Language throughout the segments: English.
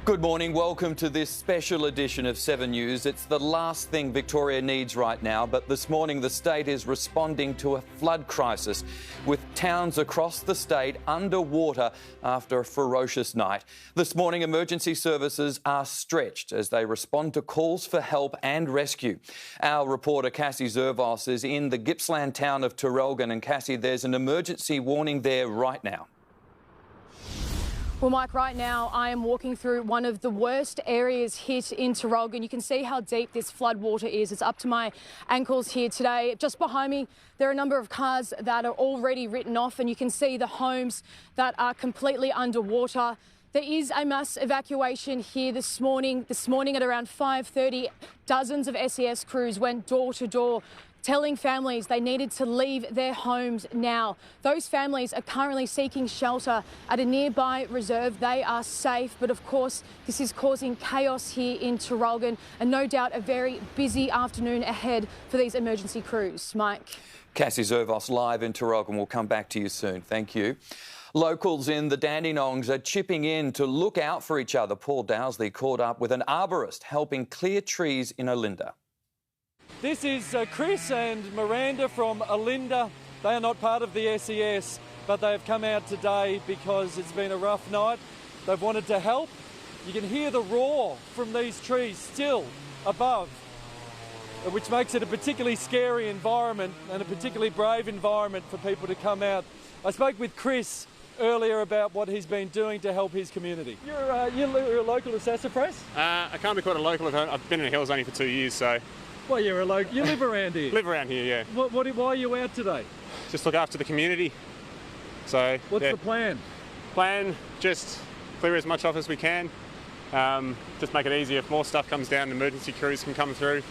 Good morning. Welcome to this special edition of 7 News. It's the last thing Victoria needs right now, but this morning the state is responding to a flood crisis with towns across the state underwater after a ferocious night. This morning emergency services are stretched as they respond to calls for help and rescue. Our reporter Cassie Zervos is in the Gippsland town of Traralgon, and Cassie, there's an emergency warning there right now. Well, Mike, right now I am walking through one of the worst areas hit in Traralgon. You can see how deep this flood water is. It's up to my ankles here today. Just behind me, there are a number of cars that are already written off, and you can see the homes that are completely underwater. There is a mass evacuation here this morning. This morning at around 5:30, dozens of SES crews went door to door, telling families they needed to leave their homes now. Those families are currently seeking shelter at a nearby reserve. They are safe, but of course this is causing chaos here in Traralgon, and no doubt a very busy afternoon ahead for these emergency crews. Mike. Cassie Zervos live in Traralgon. We'll come back to you soon. Thank you. Locals in the Dandenongs are chipping in to look out for each other. Paul Dowsley caught up with an arborist helping clear trees in Olinda. This is Chris and Miranda from Olinda. They are not part of the SES, but they have come out today because it's been a rough night. They've wanted to help. You can hear the roar from these trees still above, which makes it a particularly scary environment and a particularly brave environment for people to come out. I spoke with Chris earlier about what he's been doing to help his community. You're a local to Sassafras? I can't be called a local. I've been in the hills only for 2 years, so... Well, you're a local. You live around here? Live around here, yeah. Why are you out today? Just look after the community. So what's the plan? Plan, just clear as much off as we can. Just make it easier. If more stuff comes down, emergency crews can come through.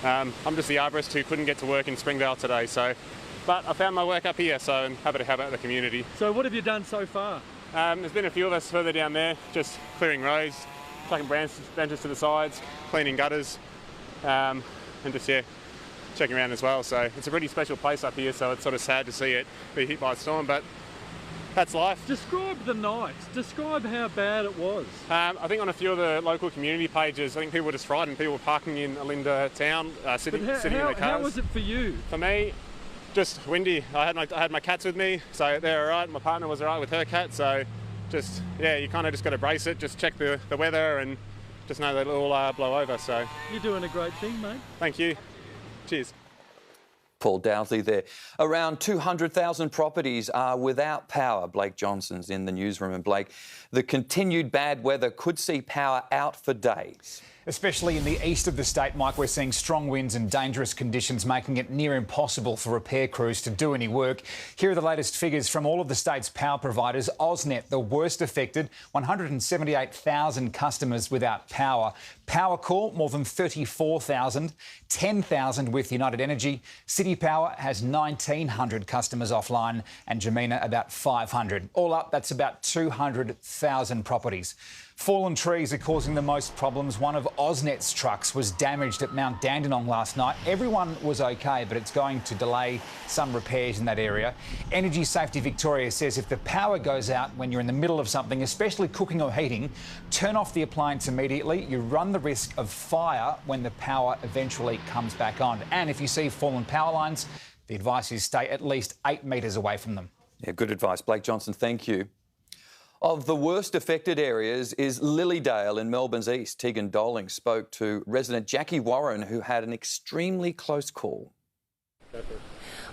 I'm just the arborist who couldn't get to work in Springvale today, but I found my work up here, so I'm happy to help out the community. So what have you done so far? There's been a few of us further down there, just clearing roads, plucking branches to the sides, cleaning gutters. And just, checking around as well. So it's a pretty special place up here, so it's sort of sad to see it be hit by a storm, but that's life. Describe the night. Describe how bad it was. I think on a few of the local community pages, I think people were just frightened. People were parking in Olinda town, sitting in their cars. How was it for you? For me, just windy. I had my cats with me, so they're all right. My partner was all right with her cat, so just, you kind of just got to brace it, just check the weather and just know that it'll all blow over. So you're doing a great thing, mate. Thank you. Cheers. Paul Dowsley there. Around 200,000 properties are without power. Blake Johnson's in the newsroom. And Blake, the continued bad weather could see power out for days. Especially in the east of the state, Mike, we're seeing strong winds and dangerous conditions, making it near impossible for repair crews to do any work. Here are the latest figures from all of the state's power providers. AusNet, the worst affected, 178,000 customers without power. Powercor, more than 34,000, 10,000 with United Energy. City Power has 1,900 customers offline, and Jemina about 500. All up, that's about 200,000 properties. Fallen trees are causing the most problems. One of AusNet's trucks was damaged at Mount Dandenong last night. Everyone was OK, but it's going to delay some repairs in that area. Energy Safety Victoria says if the power goes out when you're in the middle of something, especially cooking or heating, turn off the appliance immediately. You run the risk of fire when the power eventually comes back on. And if you see fallen power lines, the advice is stay at least 8 metres away from them. Yeah, good advice. Blake Johnson, thank you. Of the worst affected areas is Lilydale in Melbourne's east. Tegan Doling spoke to resident Jackie Warren, who had an extremely close call.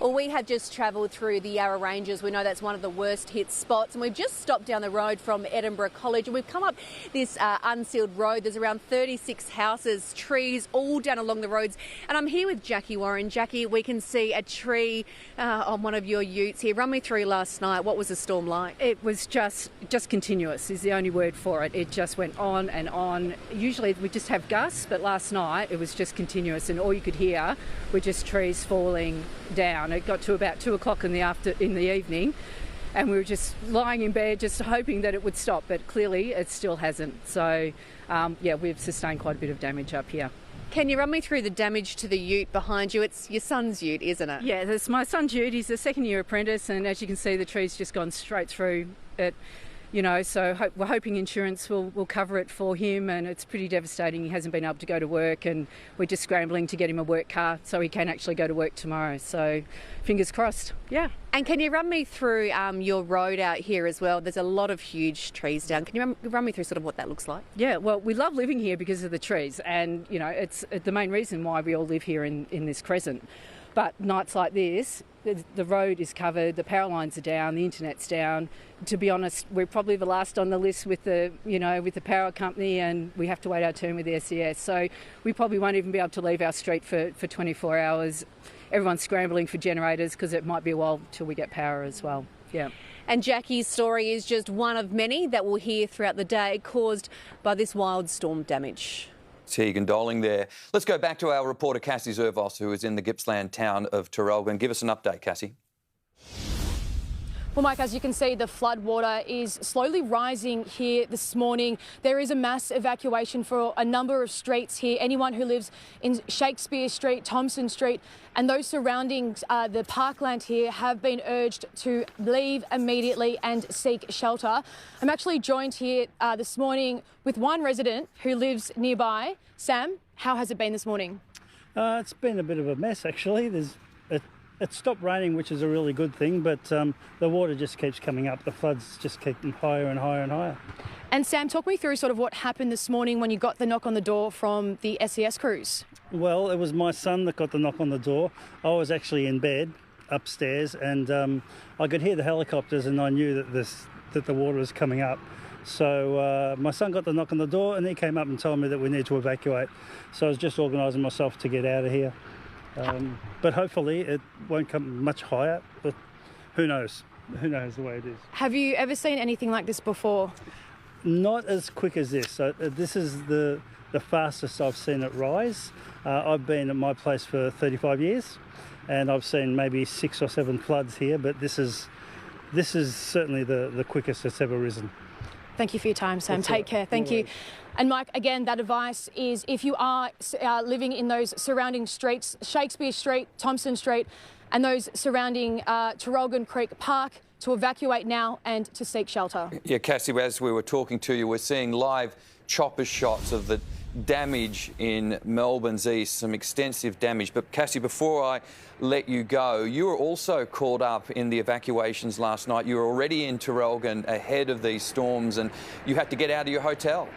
Well, we have just travelled through the Yarra Ranges. We know that's one of the worst hit spots, and we've just stopped down the road from Edinburgh College, and we've come up this unsealed road. There's around 36 houses, trees all down along the roads, and I'm here with Jackie Warren. Jackie, we can see a tree on one of your utes here. Run me through last night. What was the storm like? It was just continuous is the only word for it. It just went on and on. Usually we just have gusts, but last night it was just continuous, and all you could hear were just trees falling down. It got to about 2 o'clock in the evening, and we were just lying in bed just hoping that it would stop, but clearly it still hasn't. So we've sustained quite a bit of damage up here. Can you run me through the damage to the ute behind you? It's your son's ute, isn't it? Yeah, that's my son's ute. He's a second-year apprentice, and as you can see, the tree's just gone straight through it. you know, so we're hoping insurance will cover it for him, and it's pretty devastating. He hasn't been able to go to work, and we're just scrambling to get him a work car so he can actually go to work tomorrow. So fingers crossed, yeah. And can you run me through your road out here as well? There's a lot of huge trees down. Can you run me through sort of what that looks like? Yeah, well, we love living here because of the trees, and, you know, it's the main reason why we all live here in this crescent. But nights like this, the road is covered, the power lines are down, the internet's down. To be honest, we're probably the last on the list with the power company, and we have to wait our turn with the SES. So we probably won't even be able to leave our street for 24 hours. Everyone's scrambling for generators because it might be a while till we get power as well. Yeah. And Jackie's story is just one of many that we'll hear throughout the day caused by this wild storm damage. Tegan Doling there. Let's go back to our reporter Cassie Zervos, who is in the Gippsland town of Traralgon. Give us an update, Cassie. Well, Mike, as you can see, the flood water is slowly rising here this morning. There is a mass evacuation for a number of streets here. Anyone who lives in Shakespeare Street, Thompson Street and those surrounding the parkland here have been urged to leave immediately and seek shelter. I'm actually joined here this morning with one resident who lives nearby. Sam, how has it been this morning? It's been a bit of a mess, actually. It stopped raining, which is a really good thing, but the water just keeps coming up. The floods just keep higher and higher and higher. And Sam, talk me through sort of what happened this morning when you got the knock on the door from the SES crews. Well, it was my son that got the knock on the door. I was actually in bed upstairs, and I could hear the helicopters, and I knew that the water was coming up. So my son got the knock on the door, and he came up and told me that we need to evacuate. So I was just organising myself to get out of here. But hopefully it won't come much higher, but who knows? Who knows the way it is. Have you ever seen anything like this before? Not as quick as this. This is the fastest I've seen it rise. I've been at my place for 35 years, and I've seen maybe 6 or 7 floods here, but this is certainly the quickest it's ever risen. Thank you for your time, Sam. Take care. Thank you. And Mike, again, that advice is if you are living in those surrounding streets, Shakespeare Street, Thompson Street, and those surrounding Traralgon Creek Park, to evacuate now and to seek shelter. Yeah, Cassie, as we were talking to you, we're seeing live chopper shots of the damage in Melbourne's east, some extensive damage. But Cassie, before I let you go, you were also caught up in the evacuations last night. You were already in Traralgon ahead of these storms, and you had to get out of your hotel.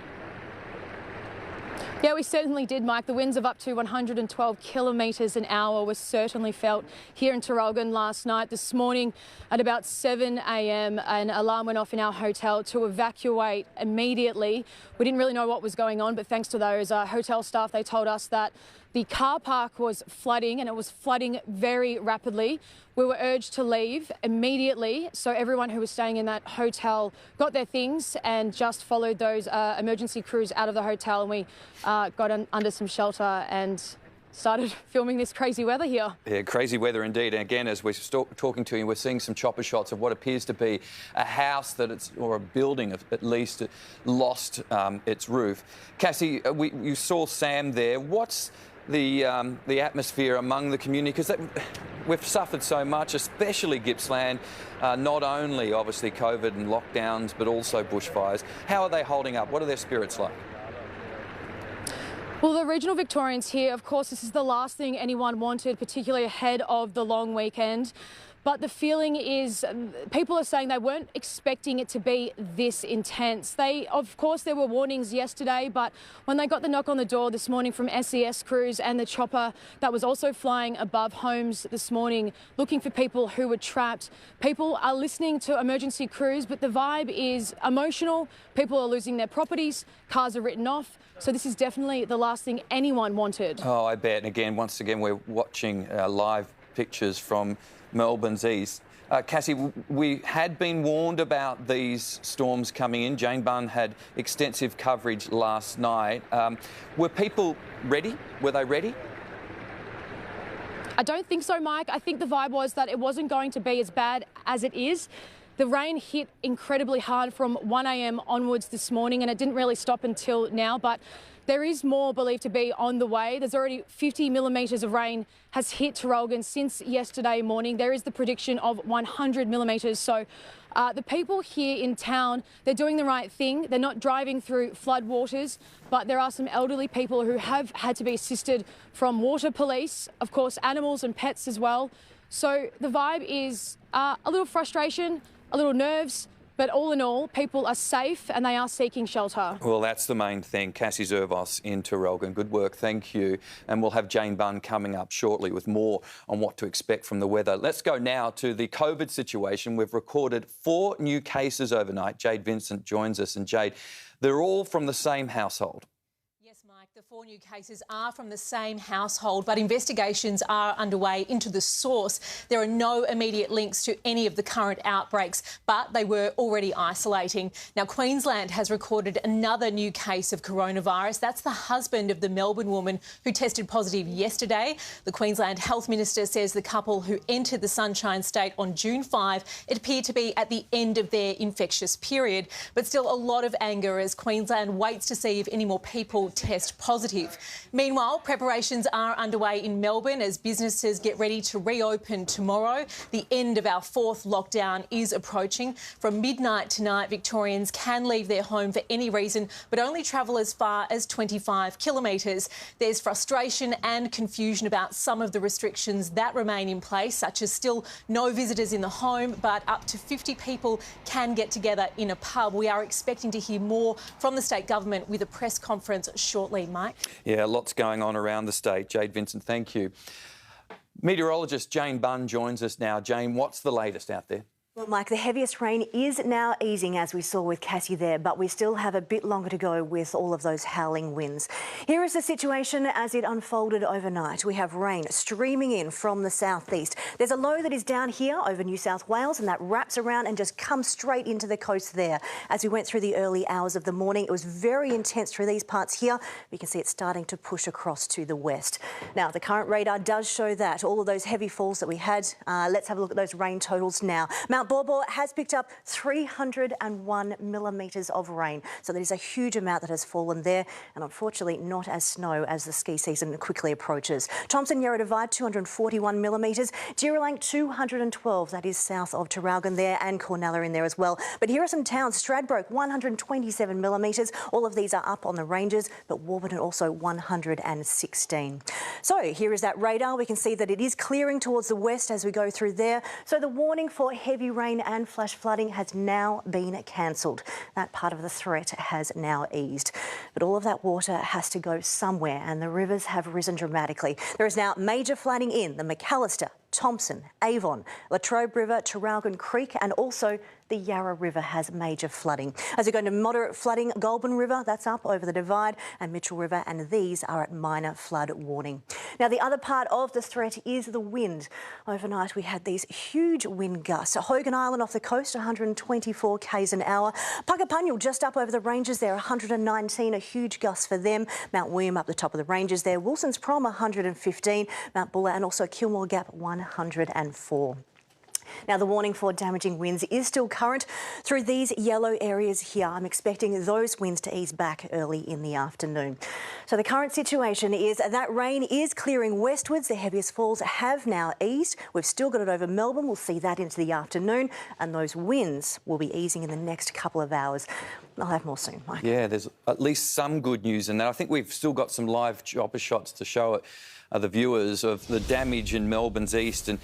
Yeah, we certainly did, Mike. The winds of up to 112 kilometres an hour were certainly felt here in Traralgon last night. This morning at about 7 a.m, an alarm went off in our hotel to evacuate immediately. We didn't really know what was going on, but thanks to those hotel staff, they told us that the car park was flooding, and it was flooding very rapidly. We were urged to leave immediately, so everyone who was staying in that hotel got their things and just followed those emergency crews out of the hotel, and we got under some shelter and started filming this crazy weather here. Yeah, crazy weather indeed. And again, as we're talking to you, we're seeing some chopper shots of what appears to be a house or a building at least lost its roof. Cassie, you saw Sam there. What's the atmosphere among the community? Because we've suffered so much, especially Gippsland, not only obviously COVID and lockdowns, but also bushfires. How are they holding up? What are their spirits like? Well, the regional Victorians here, of course, this is the last thing anyone wanted, particularly ahead of the long weekend. But the feeling is people are saying they weren't expecting it to be this intense. Of course, there were warnings yesterday, but when they got the knock on the door this morning from SES crews and the chopper that was also flying above homes this morning, looking for people who were trapped, people are listening to emergency crews, but the vibe is emotional. People are losing their properties, cars are written off. So this is definitely the last thing anyone wanted. Oh, I bet. And again, once again, we're watching live pictures from Melbourne's east. Cassie, we had been warned about these storms coming in. Jane Bunn had extensive coverage last night. Were people ready? Were they ready? I don't think so, Mike. I think the vibe was that it wasn't going to be as bad as it is. The rain hit incredibly hard from 1 a.m. onwards this morning, and it didn't really stop until now. But There is more believed to be on the way. There's already 50 millimetres of rain has hit Traralgon since yesterday morning. There is the prediction of 100 millimetres. So the people here in town, they're doing the right thing. They're not driving through floodwaters, but there are some elderly people who have had to be assisted from water police, of course, animals and pets as well. So the vibe is a little frustration, a little nerves, but all in all, people are safe and they are seeking shelter. Well, that's the main thing. Cassie Zervos in Traralgon. Good work, thank you. And we'll have Jane Bunn coming up shortly with more on what to expect from the weather. Let's go now to the COVID situation. We've recorded 4 new cases overnight. Jade Vincent joins us. And Jade, they're all from the same household. Yes, Mike, the 4 new cases are from the same household, but investigations are underway into the source. There are no immediate links to any of the current outbreaks, but they were already isolating. Now, Queensland has recorded another new case of coronavirus. That's the husband of the Melbourne woman who tested positive yesterday. The Queensland Health Minister says the couple who entered the Sunshine State on June 5, it appeared to be at the end of their infectious period. But still a lot of anger as Queensland waits to see if any more people test positive. Meanwhile, preparations are underway in Melbourne as businesses get ready to reopen tomorrow. The end of our 4th lockdown is approaching. From midnight tonight, Victorians can leave their home for any reason, but only travel as far as 25 kilometres. There's frustration and confusion about some of the restrictions that remain in place, such as still no visitors in the home, but up to 50 people can get together in a pub. We are expecting to hear more from the state government with a press conference shortly, Mike. Yeah, lots going on around the state. Jade Vincent, thank you. Meteorologist Jane Bunn joins us now. Jane, what's the latest out there? Well, Mike, the heaviest rain is now easing, as we saw with Cassie there, but we still have a bit longer to go with all of those howling winds. Here is the situation as it unfolded overnight. We have rain streaming in from the southeast. There's a low that is down here over New South Wales, and that wraps around and just comes straight into the coast there. As we went through the early hours of the morning, it was very intense through these parts here. We can see it starting to push across to the west. Now, the current radar does show that all of those heavy falls that we had. Let's have a look at those rain totals now. Mount Borbor has picked up 301 millimetres of rain. So that is a huge amount that has fallen there, and unfortunately not as snow as the ski season quickly approaches. Thomson Yarra Divide, 241 millimetres. Girralang, 212. That is south of Traralgon there, and Cornella in there as well. But here are some towns. Stradbroke, 127 millimetres. All of these are up on the ranges, but Warburton also 116. So here is that radar. We can see that it is clearing towards the west as we go through there. So the warning for heavy rain and flash flooding has now been cancelled. That part of the threat has now eased. But all of that water has to go somewhere, and the rivers have risen dramatically. There is now major flooding in the McAllister, Thomson, Avon, Latrobe River, Traralgon Creek, and also the Yarra River has major flooding. As we go into moderate flooding, Goulburn River, that's up over the Divide, and Mitchell River, and these are at minor flood warning. Now, the other part of the threat is the wind. Overnight, we had these huge wind gusts. Hogan Island off the coast, 124 k's an hour. Puckapunyal just up over the ranges there, 119, a huge gust for them. Mount William up the top of the ranges there. Wilson's Prom, 115. Mount Buller and also Kilmore Gap, 104. Now, the warning for damaging winds is still current through these yellow areas here. I'm expecting those winds to ease back early in the afternoon. So the current situation is that rain is clearing westwards. The heaviest falls have now eased. We've still got it over Melbourne. We'll see that into the afternoon, and those winds will be easing in the next couple of hours. I'll have more soon, Mike. Yeah, there's at least some good news in that. I think we've still got some live chopper shots to show it, the viewers of the damage in Melbourne's east. And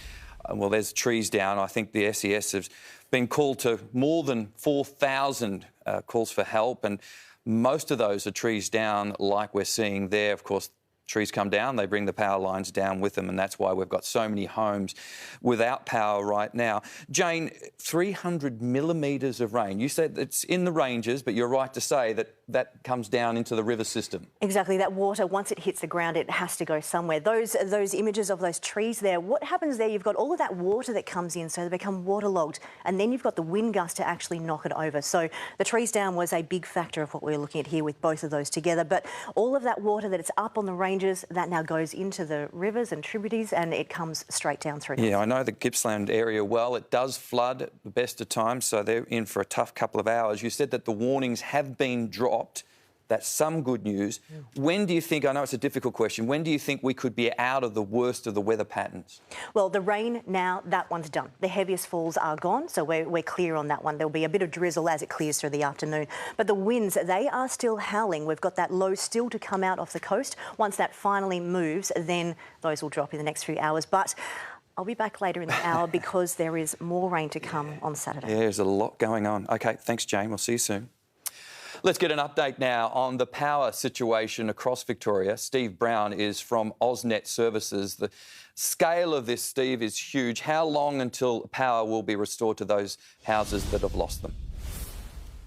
well, there's trees down. I think the SES has been called to more than 4,000 calls for help, and most of those are trees down like we're seeing there. Of course, trees come down, they bring the power lines down with them, and that's why we've got so many homes without power right now. Jane, 300 millimetres of rain. You said it's in the ranges, but you're right to say that that comes down into the river system. Exactly. That water, once it hits the ground, it has to go somewhere. Those images of those trees there, what happens there? You've got all of that water that comes in, so they become waterlogged, and then you've got the wind gust to actually knock it over. So the trees down was a big factor of what we're looking at here with both of those together. But all of that water that it's up on the ranges, that now goes into the rivers and tributaries, and it comes straight down through. Yeah, I know the Gippsland area well. It does flood at the best of times, so they're in for a tough couple of hours. You said that the warnings have been dropped. That's some good news. When do you think, I know it's a difficult question, when do you think we could be out of the worst of the weather patterns? Well, the rain now, that one's done. The heaviest falls are gone, so we're clear on that one. There'll be a bit of drizzle as it clears through the afternoon. But the winds, they are still howling. We've got that low still to come out off the coast. Once that finally moves, then those will drop in the next few hours. But I'll be back later in the hour because there is more rain to come on Saturday. Yeah, there's a lot going on. OK, thanks, Jane. We'll see you soon. Let's get an update now on the power situation across Victoria. Steve Brown is from AusNet Services. The scale of this, Steve, is huge. How long until power will be restored to those houses that have lost them?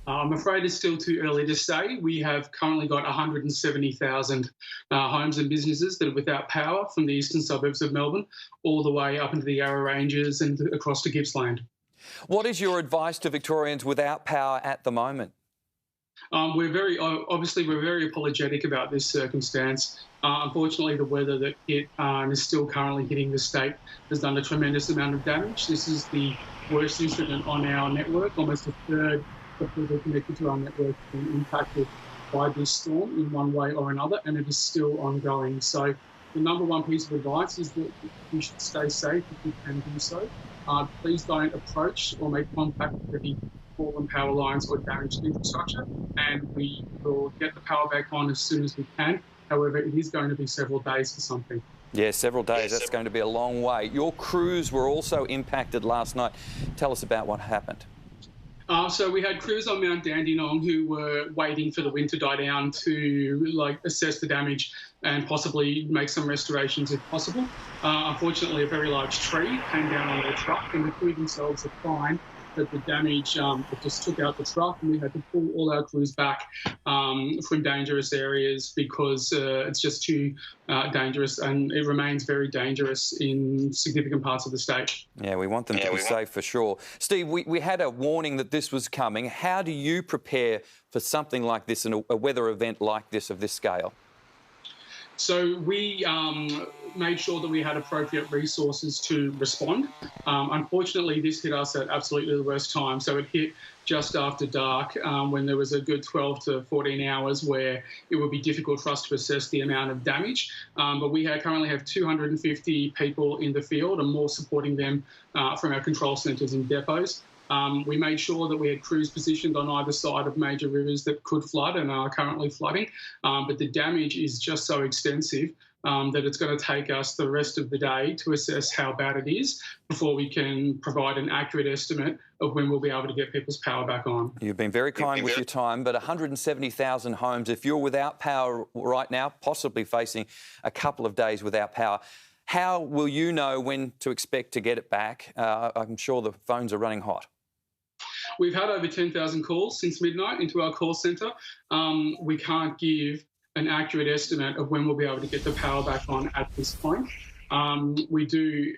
I'm afraid it's still too early to say. We have currently got 170,000 homes and businesses that are without power from the eastern suburbs of Melbourne all the way up into the Yarra Ranges and across to Gippsland. What is your advice to Victorians without power at the moment? We're very apologetic about this circumstance. Unfortunately, the weather that hit and is still currently hitting the state has done a tremendous amount of damage. This is the worst incident on our network. Almost a third of people connected to our network have been impacted by this storm in one way or another, and it is still ongoing. So the number one piece of advice is that you should stay safe if you can do so. Please don't approach or make contact with any fallen power lines or damaged infrastructure, and we will get the power back on as soon as we can. However, it is going to be several days for something. Yeah, several days. That's going to be a long way. Your crews were also impacted last night. Tell us about what happened. So we had crews on Mount Dandenong who were waiting for the wind to die down to assess the damage and possibly make some restorations if possible. Unfortunately, a very large tree came down on their truck, and the crew themselves are fine. But the damage, it just took out the truck, and we had to pull all our crews back from dangerous areas because it's just too dangerous, and it remains very dangerous in significant parts of the state. Yeah, we want them to be safe for sure. Steve, we had a warning that this was coming. How do you prepare for something like this and a weather event like this of this scale? So we made sure that we had appropriate resources to respond. Unfortunately, this hit us at absolutely the worst time. So it hit just after dark when there was a good 12 to 14 hours where it would be difficult for us to assess the amount of damage. But we currently have 250 people in the field and more supporting them from our control centres and depots. We made sure that we had crews positioned on either side of major rivers that could flood and are currently flooding. But the damage is just so extensive that it's going to take us the rest of the day to assess how bad it is before we can provide an accurate estimate of when we'll be able to get people's power back on. You've been very kind with your time, but 170,000 homes, if you're without power right now, possibly facing a couple of days without power, how will you know when to expect to get it back? I'm sure the phones are running hot. We've had over 10,000 calls since midnight into our call centre. We can't give an accurate estimate of when we'll be able to get the power back on at this point. We do,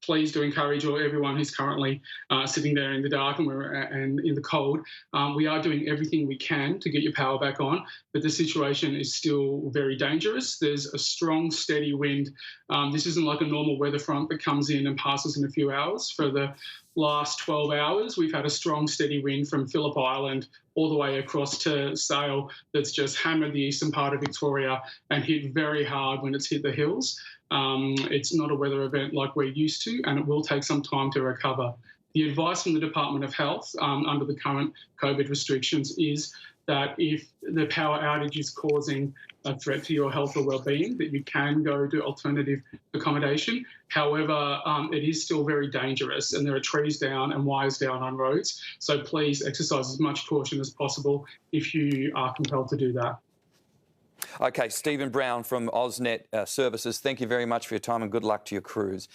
please do encourage everyone who's currently sitting there in the dark and in the cold. We are doing everything we can to get your power back on, but the situation is still very dangerous. There's a strong, steady wind. This isn't like a normal weather front that comes in and passes in a few hours. For the last 12 hours, we've had a strong, steady wind from Phillip Island all the way across to Sale that's just hammered the eastern part of Victoria and hit very hard when it's hit the hills. It's not a weather event like we're used to, and it will take some time to recover. The advice from the Department of Health under the current COVID restrictions is that if the power outage is causing a threat to your health or well-being, that you can go to alternative accommodation. However, it is still very dangerous, and there are trees down and wires down on roads. So please exercise as much caution as possible if you are compelled to do that. OK, Stephen Brown from AusNet Services, thank you very much for your time and good luck to your crews.